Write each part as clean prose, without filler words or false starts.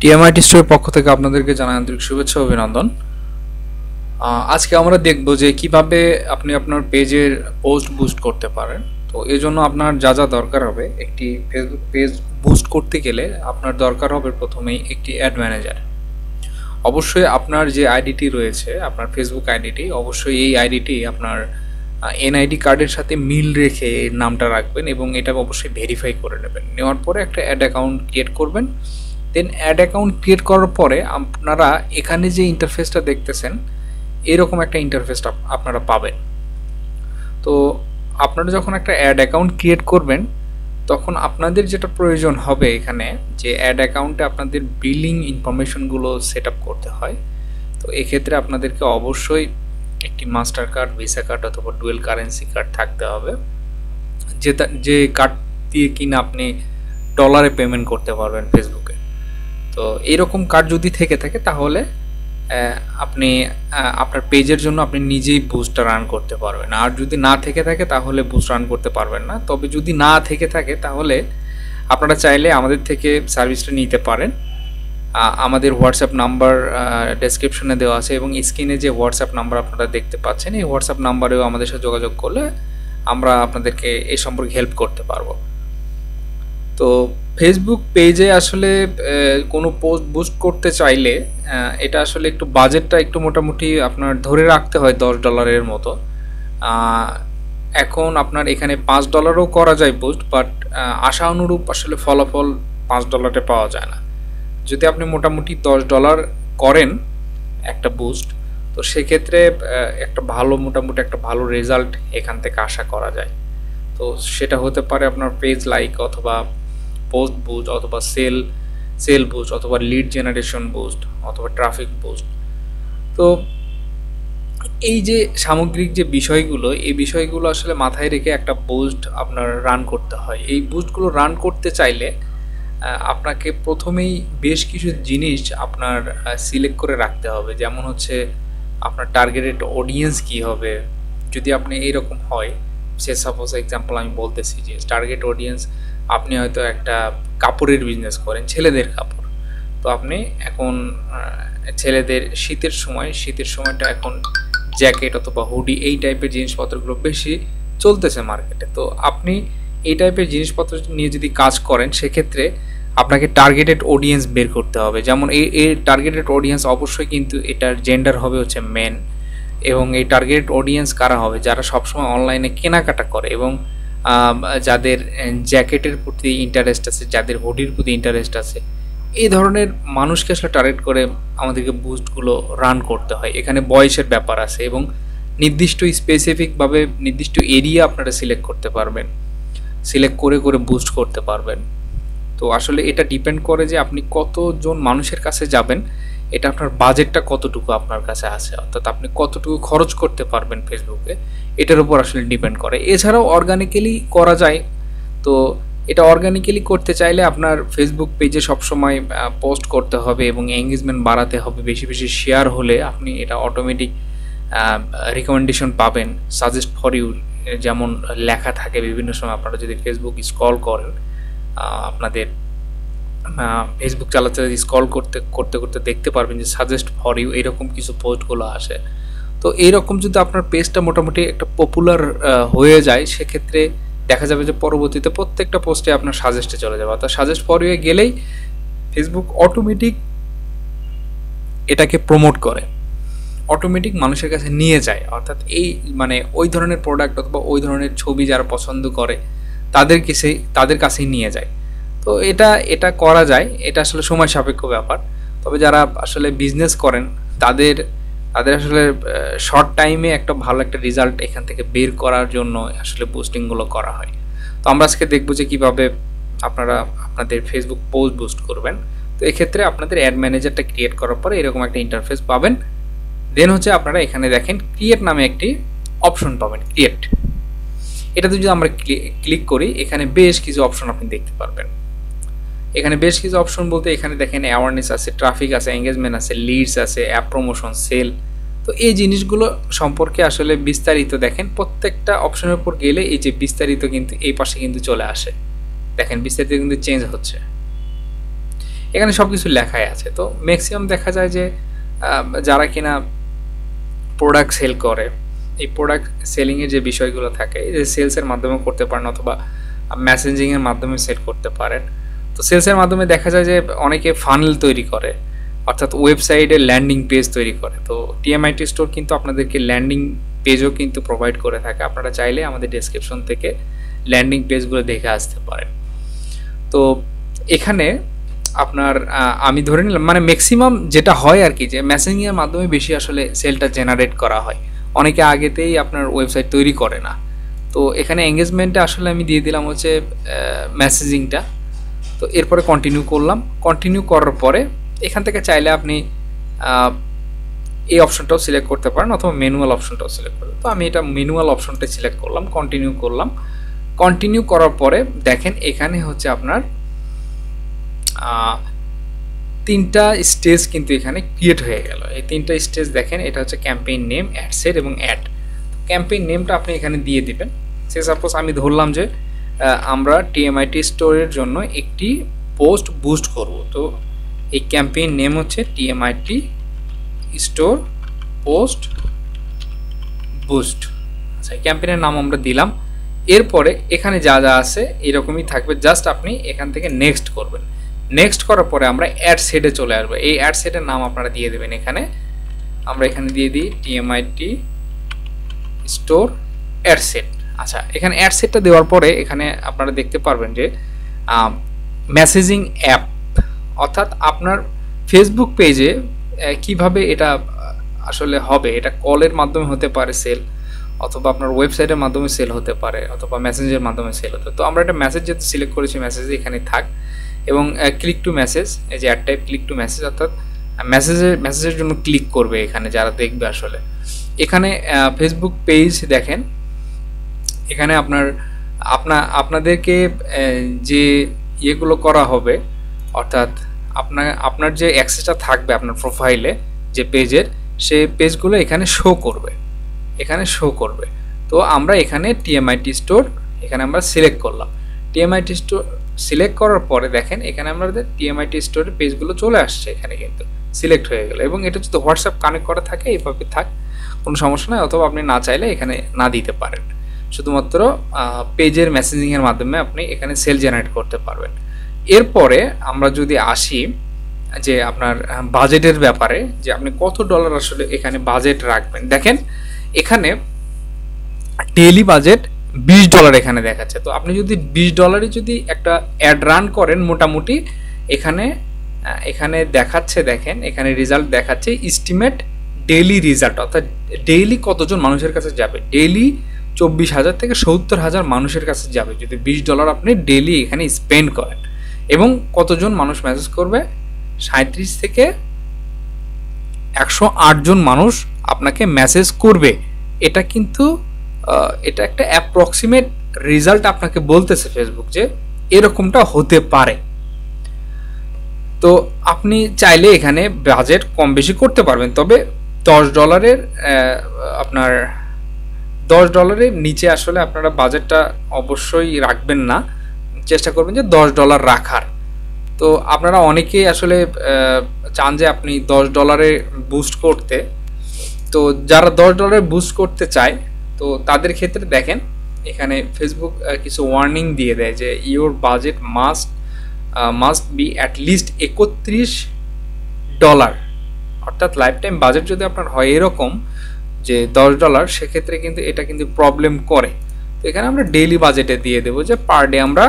টিএমআইটি স্টোরের পক্ষ থেকে আপনাদেরকে জানাই আন্তরিক শুভেচ্ছা ও অভিনন্দন। আজকে আমরা দেখব যে কিভাবে আপনি আপনার পেজের পোস্ট বুস্ট করতে পারেন। তো এই জন্য আপনার যা যা দরকার হবে, একটি ফেসবুক পেজ বুস্ট করতে গেলে আপনার দরকার হবে প্রথমেই একটি অ্যাড ম্যানেজার। অবশ্যই আপনার যে আইডিটি রয়েছে, আপনার ফেসবুক আইডিটি, অবশ্যই এই আইডিটি আপনার এনআইডি কার্ডের সাথে মিল রেখে এর নামটা রাখবেন এবং এটা অবশ্যই ভেরিফাই করে নেবেন। নেওয়ার পরে একটা অ্যাড অ্যাকাউন্ট ক্রিয়েট করবেন। দেন অ্যাড অ্যাকাউন্ট ক্রিয়েট করার পরে আপনারা এখানে যে ইন্টারফেসটা দেখতেছেন, এরকম একটা ইন্টারফেস আপনারা পাবেন। তো আপনারা যখন একটা অ্যাড অ্যাকাউন্ট ক্রিয়েট করবেন, তখন আপনাদের যেটা প্রয়োজন হবে এখানে, যে অ্যাড অ্যাকাউন্টে আপনাদের বিলিং ইনফরমেশনগুলো সেট আপ করতে হয়। তো এক্ষেত্রে আপনাদেরকে অবশ্যই একটি মাস্টার কার্ড, ভিসা কার্ড অথবা ডুয়েল কারেন্সি কার্ড থাকতে হবে, যে কার্ড দিয়ে কিনা আপনি ডলারে পেমেন্ট করতে পারবেন ফেসবুকে। তো এইরকম কার্ড যদি থেকে থাকে তাহলে আপনি আপনার পেজের জন্য আপনি নিজেই বুস্টটা রান করতে পারবেন। আর যদি না থেকে থাকে তাহলে বুস্ট রান করতে পারবেন না। তবে যদি না থেকে থাকে তাহলে আপনারা চাইলে আমাদের থেকে সার্ভিসটা নিতে পারেন। আমাদের হোয়াটসঅ্যাপ নাম্বার ডেসক্রিপশনে দেওয়া আছে এবং স্ক্রিনে যে হোয়াটসঅ্যাপ নাম্বার আপনারা দেখতে পাচ্ছেন, এই হোয়াটসঅ্যাপ নাম্বারেও আমাদের সাথে যোগাযোগ করলে আমরা আপনাদেরকে এই সম্পর্কে হেল্প করতে পারবো। তো ফেসবুক পেজে আসলে কোনো পোস্ট বুস্ট করতে চাইলে এটা আসলে একটু বাজেটটা একটু মোটামুটি আপনার ধরে রাখতে হয় $10 মতো। এখন আপনার এখানে $5ও করা যায় বুস্ট, বাট আশা অনুরূপ আসলে ফলাফল $5 পাওয়া যায় না। যদি আপনি মোটামুটি $10 করেন একটা বুস্ট, তো সেক্ষেত্রে মোটামুটি একটা ভালো রেজাল্ট এখান থেকে আশা করা যায়। তো সেটা হতে পারে আপনার পেজ লাইক অথবা পোস্ট বুস্ট অথবা সেল বুস্ট অথবা লিড জেনারেশন বুস্ট অথবা ট্রাফিক বুস্ট। তো এই যে সামগ্রিক যে বিষয়গুলো, এই বিষয়গুলো আসলে মাথায় রেখে একটা বুস্ট আপনার রান করতে হয়। এই বুস্টগুলো রান করতে চাইলে আপনাকে প্রথমেই বেশ কিছু জিনিস আপনার সিলেক্ট করে রাখতে হবে। যেমন হচ্ছে আপনার টার্গেটেড অডিয়েন্স কী হবে। যদি আপনি এইরকম হয়, সে সাপোজ এক্সাম্পল আমি বলতেছি যে টার্গেট অডিয়েন্স, আপনি হয়তো একটা কাপড়ের বিজনেস করেন, ছেলেদের কাপড়। তো আপনি এখন ছেলেদের শীতের সময়টা এখন জ্যাকেট অথবা হুডি এই টাইপের জিনিসপত্রগুলো বেশি চলতেছে মার্কেটে। তো আপনি এই টাইপের জিনিসপত্র নিয়ে যদি কাজ করেন, সেক্ষেত্রে আপনাকে টার্গেটেড অডিয়েন্স বের করতে হবে। যেমন এই টার্গেটেড অডিয়েন্স অবশ্যই কিন্তু এটার জেন্ডার হবে হচ্ছে মেন, এবং এই টার্গেট অডিয়েন্স কারা হবে? যারা সবসময় অনলাইনে কেনাকাটা করে এবং যাদের জ্যাকেটের প্রতি ইন্টারেস্ট আছে, যাদের হুডির প্রতি ইন্টারেস্ট আছে, এই ধরনের মানুষকে আসলে টার্গেট করে আমাদেরকে বুস্টগুলো রান করতে হয়। এখানে বয়সের ব্যাপার আছে এবং নির্দিষ্ট স্পেসিফিকভাবে নির্দিষ্ট এরিয়া আপনারা সিলেক্ট করতে পারবেন, সিলেক্ট করে বুস্ট করতে পারবেন। তো আসলে এটা ডিপেন্ড করে যে আপনি কতজন মানুষের কাছে যাবেন, এটা আপনার বাজেটটা কতটুকু আপনার কাছে আছে, অর্থাৎ আপনি কতটুকু খরচ করতে পারবেন ফেসবুকে, এটার উপর আসলে ডিপেন্ড করে। এছাড়াও অর্গানিক্যালি করা যায়। তো এটা অর্গানিক্যালি করতে চাইলে আপনার ফেসবুক পেজে সবসময় পোস্ট করতে হবে এবং এঙ্গেজমেন্ট বাড়াতে হবে। বেশি বেশি শেয়ার হলে আপনি এটা অটোমেটিক রিকমেন্ডেশন পাবেন, সাজেস্ট ফর ইউ যেমন লেখা থাকে বিভিন্ন সময়। আপনারা যদি ফেসবুক স্ক্রল করেন, আপনাদের ফেসবুক চালাতে স্ক্রল করতে দেখতে পারবেন যে সাজেস্ট ফর ইউ এরকম কিছু পোস্টগুলো আসে। তো এইরকম যদি আপনার পেজটা মোটামুটি একটা পপুলার হয়ে যায়, সেক্ষেত্রে দেখা যাবে যে পরবর্তীতে প্রত্যেকটা পোস্টে আপনার সাজেস্টে চলে যাবে। অর্থাৎ সাজেস্ট ফর ইউ গেলেই ফেসবুক অটোমেটিক এটাকে প্রমোট করে, অটোমেটিক মানুষের কাছে নিয়ে যায়। অর্থাৎ এই ওই ধরনের প্রোডাক্ট অথবা ওই ধরনের ছবি যারা পছন্দ করে তাদের কাছেই নিয়ে যায়। তো এটা করা যায়, এটা আসলে সময় সাপেক্ষ ব্যাপার। তবে যারা আসলে বিজনেস করেন তাদের আসলে শর্ট টাইমে একটা ভালো একটা রেজাল্ট এখান থেকে বের করার জন্য আসলে বুস্টিংগুলো করা হয়। তো আমরা আজকে দেখবো যে কীভাবে আপনারা আপনাদের ফেসবুক পোস্ট বুস্ট করবেন। তো এক্ষেত্রে আপনাদের অ্যাড ম্যানেজারটা ক্রিয়েট করার পরে এরকম একটা ইন্টারফেস পাবেন। দেন হচ্ছে আপনারা এখানে দেখেন ক্রিয়েট নামে একটি অপশন পাবেন, ক্রিয়েট। এটাতে যদি আমরা ক্লিক করি, এখানে বেশ কিছু অপশন আপনি দেখতে পারবেন। এখানে বেশ কিছু অপশন বলতে এখানে দেখেন অ্যাওয়ারনেস আছে, ট্রাফিক আছে, এঙ্গেজমেন্ট আছে, লিডস আছে, অ্যাপ প্রমোশন, সেল। তো এই জিনিসগুলো সম্পর্কে আসলে বিস্তারিত দেখেন। প্রত্যেকটা অপশনের উপর গেলে এই যে বিস্তারিত কিন্তু এই পাশে কিন্তু চলে আসে। দেখেন বিস্তারিত কিন্তু চেঞ্জ হচ্ছে। এখানে সব কিছু লেখাই আছে। তো ম্যাক্সিমাম দেখা যায় যে যারা কিনা প্রোডাক্ট সেল করে, এই প্রোডাক্ট সেলিংয়ের যে বিষয়গুলো থাকে, এই যে সেলসের মাধ্যমে করতে পারেন অথবা মেসেঞ্জিংয়ের মাধ্যমে সেল করতে পারেন। তো সেলসের মাধ্যমে দেখা যায় যে অনেকে ফানেল তৈরি করে, অর্থাৎ ওয়েবসাইটে ল্যান্ডিং পেজ তৈরি করে। তো টিএমআইটি স্টোর কিন্তু আপনাদেরকে ল্যান্ডিং পেজও কিন্তু প্রোভাইড করে থাকে। আপনারা চাইলে আমাদের ডেসক্রিপশন থেকে ল্যান্ডিং পেজগুলো দেখে আসতে পারেন। তো এখানে আপনার আমি ধরে নিলাম মানে ম্যাক্সিমাম যেটা হয় আর কি, যে মেসেঞ্জিংয়ের মাধ্যমে বেশি আসলে সেলটা জেনারেট করা হয়। অনেকে আগেতেই আপনার ওয়েবসাইট তৈরি করে না। তো এখানে এঙ্গেজমেন্টে আসলে আমি দিয়ে দিলাম হচ্ছে মেসেজিংটা। তো এরপরে কন্টিনিউ করলাম। কন্টিনিউ করার পরে এখান থেকে চাইলে আপনি এই অপশনটাও সিলেক্ট করতে পারেন অথবা ম্যানুয়াল অপশনটাও সিলেক্ট করবেন। তো আমি এটা ম্যানুয়াল অপশনটা সিলেক্ট করলাম, কন্টিনিউ করলাম। কন্টিনিউ করার পরে দেখেন এখানে হচ্ছে আপনার 3টা স্টেজ কিন্তু এখানে ক্রিয়েট হয়ে গেল। এই 3টা স্টেজ দেখেন, এটা হচ্ছে ক্যাম্পেইন নেম, অ্যাড সেট এবং অ্যাড। ক্যাম্পেইন নেমটা আপনি এখানে দিয়ে দিবেন। সে সাপোজ আমি ধরলাম যে আমরা টিএমআইটি স্টোরের জন্য একটি পোস্ট বুস্ট করব। তো এই ক্যাম্পেইন নেম হচ্ছে টিএমআইটি স্টোর পোস্ট বুস্ট। আচ্ছা, ক্যাম্পেইনের নাম আমরা দিলাম। এরপরে এখানে যা যা আছে এরকমই থাকবে, জাস্ট আপনি এখান থেকে নেক্সট করবেন। নেক্সট করার পরে আমরা অ্যাড সেটে চলে আসবো। এই অ্যাড সেটের নাম আপনারা দিয়ে দেবেন। এখানে আমরা এখানে দিয়ে দিই টিএমআইটি স্টোর অ্যাড সেট। আচ্ছা, এখানে অ্যাড সেটটা দেওয়ার পরে এখানে আপনারা দেখতে পারবেন যে মেসেজিং অ্যাপ, অর্থাৎ আপনার ফেসবুক পেজে কিভাবে এটা আসলে হবে, এটা কলের মাধ্যমে হতে পারে সেল, অথবা আপনার ওয়েবসাইটের মাধ্যমে সেল হতে পারে, অথবা মেসেঞ্জের মাধ্যমে সেল হতে পারে। তো আমরা একটা মেসেজ যেহেতু সিলেক্ট করেছি, মেসেজ এখানে থাক এবং ক্লিক টু মেসেজ, এই যে add type click to message, অর্থাৎ মেসেজের জন্য ক্লিক করবে এখানে যারা দেখবে। আসলে এখানে ফেসবুক পেজ দেখেন, এখানে আপনাদেরকে যে ইয়েগুলো করা হবে, অর্থাৎ আপনার যে অ্যাক্সেসটা থাকবে আপনার প্রোফাইলে যে পেজের, সেই পেজগুলো এখানে শো করবে, এখানে শো করবে। তো আমরা এখানে টিএমআইটি স্টোর এখানে আমরা সিলেক্ট করলাম। টিএমআইটি স্টোর সিলেক্ট করার পরে দেখেন এখানে আমাদের টিএমআইটি স্টোরের পেজগুলো চলে আসছে, এখানে কিন্তু সিলেক্ট হয়ে গেল। এবং এটা যদি হোয়াটসঅ্যাপ কানেক্ট করা থাকে এইভাবে থাক, কোনো সমস্যা নয়, অথবা আপনি না চাইলে এখানে না দিতে পারেন। শুধুমাত্র পেজের মেসেজিংয়ের মাধ্যমে আপনি এখানে সেল জেনারেট করতে পারবেন। এরপরে আমরা যদি আসি যে আপনার বাজেটের ব্যাপারে, যে আপনি কত ডলার আসলে এখানে বাজেট রাখবেন। দেখেন এখানে ডেইলি বাজেট $20 এখানে দেখাচ্ছে। তো আপনি যদি $20 যদি একটা অ্যাড রান করেন, মোটামুটি এখানে দেখাচ্ছে, দেখেন এখানে রেজাল্ট দেখাচ্ছে এস্টিমেট ডেইলি রেজাল্ট, অর্থাৎ ডেইলি কতজন মানুষের কাছে যাবে। ডেইলি 24,000 থেকে 70,000 মানুষের কাছে যাবে যদি $20 আপনি ডেইলি এখানে স্পেন্ড করেন। এবং কতজন মানুষ মেসেজ করবে, 37 থেকে 108 জন মানুষ আপনাকে মেসেজ করবে। এটা কিন্তু এটা একটা অ্যাপ্রক্সিমেট রেজাল্ট আপনাকে বলতেছে ফেসবুক যে এরকমটা হতে পারে। তো আপনি চাইলে এখানে বাজেট কম বেশি করতে পারবেন, তবে $10 আপনার $10 নিচে আসলে আপনারা বাজেটটা অবশ্যই রাখবেন না, চেষ্টা করবেন যে $10 রাখার। তো আপনারা অনেকেই আসলে চান যে আপনি $10 বুস্ট করতে। তো যারা $10 বুস্ট করতে চায়, তো তাদের ক্ষেত্রে দেখেন এখানে ফেসবুক কিছু ওয়ার্নিং দিয়ে দেয় যে your budget must be at least $31, অর্থাৎ লাইফ টাইম বাজেট যদি আপনার হয় এরকম যে $10, সেক্ষেত্রে কিন্তু এটা কিন্তু প্রবলেম করে। তো এখানে আমরা ডেইলি বাজেটে দিয়ে দেবো যে পার ডে আমরা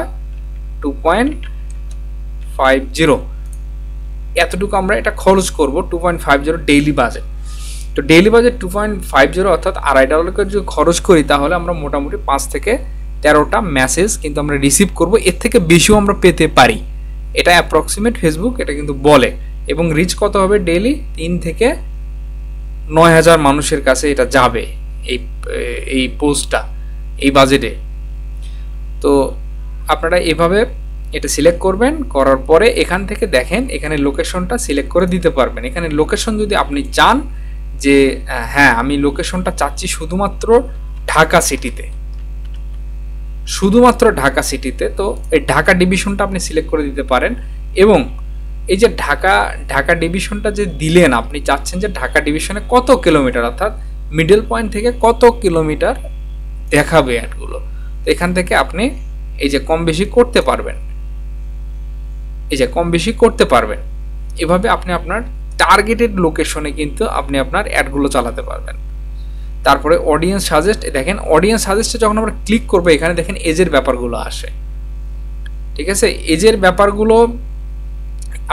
2.50 এতটুকু আমরা এটা খরচ করব, 2.50 ডেইলি বাজেট। তো ডেইলি বাজেট 2.50 অর্থাৎ $2.5 করে যদি খরচ করি, তাহলে আমরা মোটামুটি 5 থেকে 13টা মেসেজ কিন্তু আমরা রিসিভ করব। এর থেকে বেশিও আমরা পেতে পারি, এটা অ্যাপ্রক্সিমেট ফেসবুক এটা কিন্তু বলে। এবং রিচ কত হবে, ডেইলি 3 থেকে 9,000 মানুষের কাছে এটা যাবে এই পোস্টটা এই বাজেটে। তো আপনারা এভাবে এটা সিলেক্ট করবেন, করার পরে এখান থেকে দেখেন এখানে লোকেশনটা সিলেক্ট করে দিতে পারবেন। এখানে লোকেশন যদি আপনি চান যে হ্যাঁ আমি লোকেশনটা চাচ্ছি শুধুমাত্র ঢাকা সিটিতে, শুধুমাত্র ঢাকা সিটিতে, তো এই ঢাকা ডিভিশনটা আপনি সিলেক্ট করে দিতে পারেন। এবং এই যে ঢাকা ঢাকা ডিভিশনটা যে দিলেন, আপনি চাচ্ছেন যে ঢাকা ডিভিশনে কত কিলোমিটার, অর্থাৎ মিডল পয়েন্ট থেকে কত কিলোমিটার দেখাবে অ্যাডগুলো। তো এখান থেকে আপনি এই যে কম বেশি করতে পারবেন, এই যে কম বেশি করতে পারবেন। এভাবে আপনি আপনার টার্গেটেড লোকেশনে কিন্তু আপনি আপনার অ্যাডগুলো চালাতে পারবেন। তারপরে অডিয়েন্স সাজেস্ট, দেখেন অডিয়েন্স সাজেস্টে যখন আমরা ক্লিক করবো এখানে দেখেন এজের ব্যাপারগুলো আসে, ঠিক আছে। এজের ব্যাপারগুলো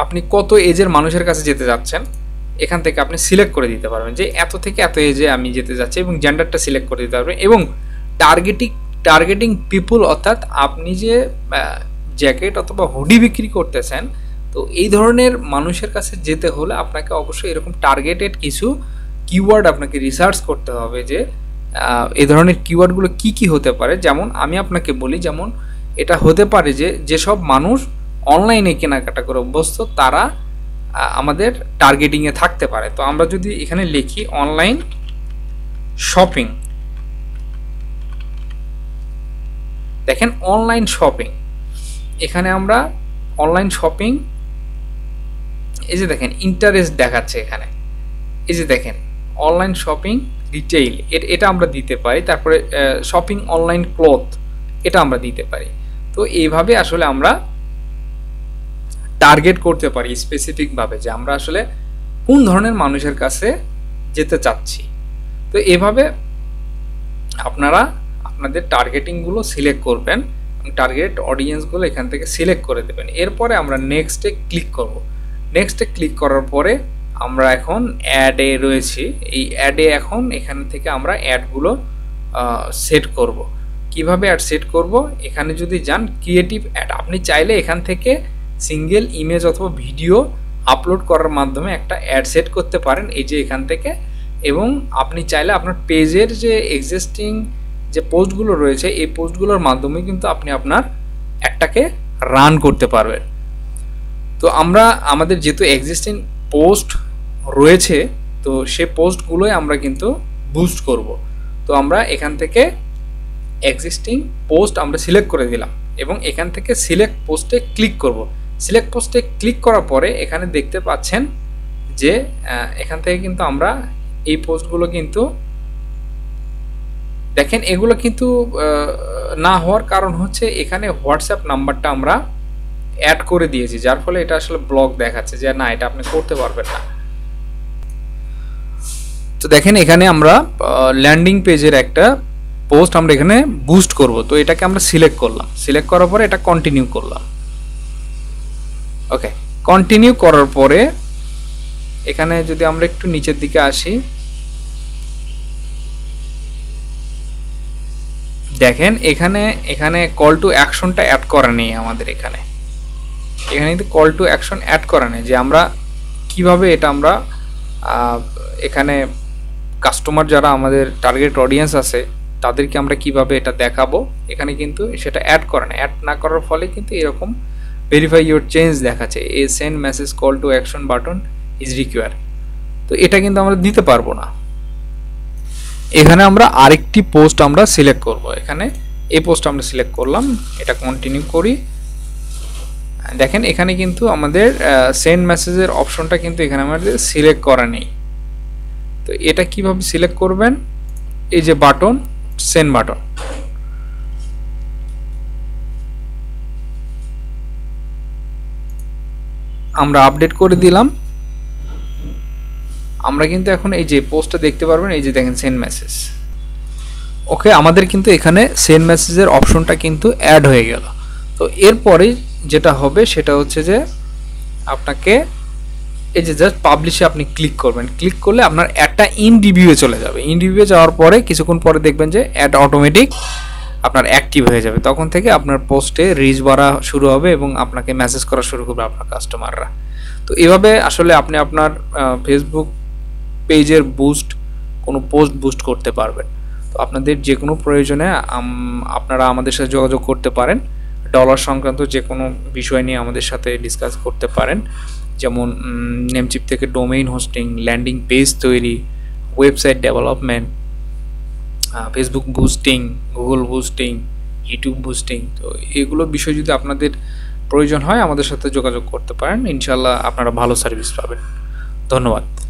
আপনি কত এজের মানুষের কাছে যেতে যাচ্ছেন এখান থেকে আপনি সিলেক্ট করে দিতে পারবেন যে এত থেকে এত এজে আমি যেতে যাচ্ছি, এবং জেন্ডারটা সিলেক্ট করে দিতে পারবেন। এবং টার্গেটিং পিপুল, অর্থাৎ আপনি যে জ্যাকেট অথবা হুডি বিক্রি করতেছেন, তো এই ধরনের মানুষের কাছে যেতে হলে আপনাকে অবশ্যই এরকম টার্গেটেড কিছু কিওয়ার্ড আপনাকে রিসার্চ করতে হবে যে এই ধরনের কিওয়ার্ডগুলো কি কি হতে পারে। যেমন আমি আপনাকে বলি, যেমন এটা হতে পারে যে যেসব মানুষ অনলাইনে কেনাকাটা করে অভ্যস্ত তারা আমাদের টার্গেটিংয়ে থাকতে পারে। তো আমরা যদি এখানে লিখি অনলাইন শপিং, দেখেন অনলাইন শপিং, এখানে আমরা অনলাইন শপিং, এই যে দেখেন ইন্টারেস্ট দেখাচ্ছে এখানে, এই যে দেখেন অনলাইন শপিং রিটেইল, এটা আমরা দিতে পারি। তারপরে শপিং অনলাইন ক্লথ, এটা আমরা দিতে পারি। তো এইভাবে আসলে আমরা টার্গেট করতে পারি স্পেসিফিকভাবে যে আমরা আসলে কোন ধরনের মানুষের কাছে যেতে চাচ্ছি। তো এভাবে আপনারা আপনাদের টার্গেটিংগুলো সিলেক্ট করবেন, টার্গেট অডিয়েন্সগুলো এখান থেকে সিলেক্ট করে দেবেন। এরপরে আমরা নেক্সটে ক্লিক করব। নেক্সটে ক্লিক করার পরে আমরা এখন অ্যাডে রয়েছি, এই অ্যাডে এখন এখান থেকে আমরা অ্যাডগুলো সেট করব। কিভাবে অ্যাড সেট করব, এখানে যদি যান ক্রিয়েটিভ অ্যাড, আপনি চাইলে এখান থেকে সিঙ্গেল ইমেজ অথবা ভিডিও আপলোড করার মাধ্যমে একটা অ্যাড সেট করতে পারেন এই যে এখান থেকে। এবং আপনি চাইলে আপনার পেজের যে এক্সিস্টিং যে পোস্টগুলো রয়েছে এই পোস্টগুলোর মাধ্যমে কিন্তু আপনি আপনার অ্যাডটাকে রান করতে পারবেন। তো আমরা আমাদের যেহেতু এক্সিস্টিং পোস্ট রয়েছে, তো সে পোস্টগুলোই আমরা কিন্তু বুস্ট করব। তো আমরা এখান থেকে এক্সিস্টিং পোস্ট আমরা সিলেক্ট করে দিলাম এবং এখান থেকে সিলেক্ট পোস্টে ক্লিক করব। সিলেক্ট পোস্টে ক্লিক করার পরে এখানে দেখতে পাচ্ছেন যে এখান থেকে কিন্তু আমরা এই পোস্টগুলো কিন্তু দেখেন, এগুলো কিন্তু না হওয়ার কারণ হচ্ছে এখানে হোয়াটসঅ্যাপ নাম্বারটা আমরা অ্যাড করে দিয়েছি, যার ফলে এটা আসলে ব্লক দেখাচ্ছে যে না, এটা আপনি করতে পারবেন না। তো দেখেন এখানে আমরা ল্যান্ডিং পেজের একটা পোস্ট আমরা এখানে বুস্ট করব। তো এটাকে আমরা সিলেক্ট করলাম, সিলেক্ট করার পরে এটা কন্টিনিউ করলাম। ওকে, কন্টিনিউ করার পরে এখানে যদি আমরা একটু নিচের দিকে আসি, দেখেন এখানে কল টু অ্যাকশনটা অ্যাড করা নেই আমাদের, এখানে কিন্তু কল টু অ্যাকশন অ্যাড করা নেই যে আমরা কিভাবে এটা আমরা এখানে কাস্টমার যারা আমাদের টার্গেট অডিয়েন্স আছে তাদেরকে আমরা কিভাবে এটা দেখাবো, এখানে কিন্তু সেটা অ্যাড করা নেই। অ্যাড না করার ফলে কিন্তু এরকম ভেরিফাই ইউর চেঞ্জ দেখাচ্ছে, a send message call to action button is required. তো এটা কিন্তু আমরা দিতে পারবো না। এখানে আমরা আরেকটি পোস্ট আমরা সিলেক্ট করব, এখানে এই পোস্ট আমরা সিলেক্ট করলাম, এটা কন্টিনিউ করি। দেখেন এখানে কিন্তু আমাদের সেন্ড মেসেজের অপশনটা কিন্তু এখানে আমাদের সিলেক্ট করা নেই। তো এটা কিভাবে সিলেক্ট করবেন, এই যে বাটন সেন্ড বাটন, আমরা আপডেট করে দিলাম। আমরা কিন্তু এখন এই যে পোস্টটা দেখতে পারবেন, এই যে দেখেন সেন্ড মেসেজ। ওকে, আমাদের কিন্তু এখানে সেন্ড মেসেজের অপশনটা কিন্তু অ্যাড হয়ে গেল। তো এরপরে যেটা হবে সেটা হচ্ছে যে আপনাকে এই যে জাস্ট পাবলিশে আপনি ক্লিক করবেন, ক্লিক করলে আপনার অ্যাডটা ইন রিভিউয়ে চলে যাবে। ইন রিভিউয়ে যাওয়ার পরে কিছুক্ষণ পরে দেখবেন যে অ্যাড অটোমেটিক আপনার অ্যাক্টিভ হয়ে যাবে। তখন থেকে আপনার পোস্টে রিচ বাড়া শুরু হবে এবং আপনাকে মেসেজ করা শুরু করবে আপনার কাস্টমাররা। তো এভাবে আসলে আপনি আপনার ফেসবুক পেজের বুস্ট, কোনো পোস্ট বুস্ট করতে পারবেন। তো আপনাদের যে কোনো প্রয়োজনে আপনারা আমাদের সাথে যোগাযোগ করতে পারেন। ডলার সংক্রান্ত যে কোনো বিষয় নিয়ে আমাদের সাথে ডিসকাস করতে পারেন, যেমন নেমচিপ থেকে ডোমেইন হোস্টিং, ল্যান্ডিং পেজ তৈরি, website development, Facebook boosting, Google boosting, YouTube boosting. তো এগুলো বিষয় যদি আপনাদের প্রয়োজন হয় আমাদের সাথে যোগাযোগ করতে পারেন, ইনশাল্লাহ আপনারা ভালো সার্ভিস পাবেন। ধন্যবাদ।